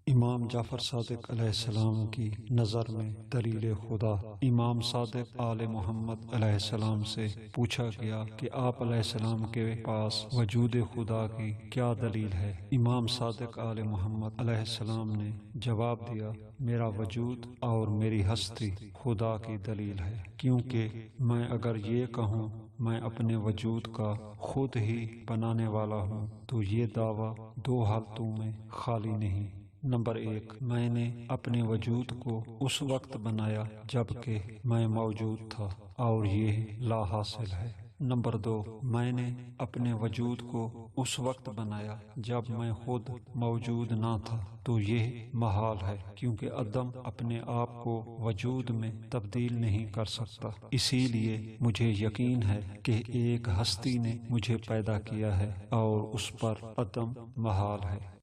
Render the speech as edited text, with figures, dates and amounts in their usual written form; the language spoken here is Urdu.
امام جعفر صادق علیہ السلام کی نظر میں دلیل خدا۔ امام صادق آل محمد علیہ السلام سے پوچھا گیا کہ آپ علیہ السلام کے پاس وجود خدا کی کیا دلیل ہے؟ امام صادق آل محمد علیہ السلام نے جواب دیا، میرا وجود اور میری ہستی خدا کی دلیل ہے، کیونکہ میں اگر یہ کہوں میں اپنے وجود کا خود ہی بنانے والا ہوں تو یہ دعویٰ دو حالتوں میں خالی نہیں۔ نمبر 1، میں نے اپنے وجود کو اس وقت بنایا جب کہ میں موجود تھا اور یہ لا حاصل ہے۔ نمبر 2، میں نے اپنے وجود کو اس وقت بنایا جب میں خود موجود نہ تھا تو یہ محال ہے، کیونکہ عدم اپنے آپ کو وجود میں تبدیل نہیں کر سکتا۔ اسی لیے مجھے یقین ہے کہ ایک ہستی نے مجھے پیدا کیا ہے اور اس پر عدم محال ہے۔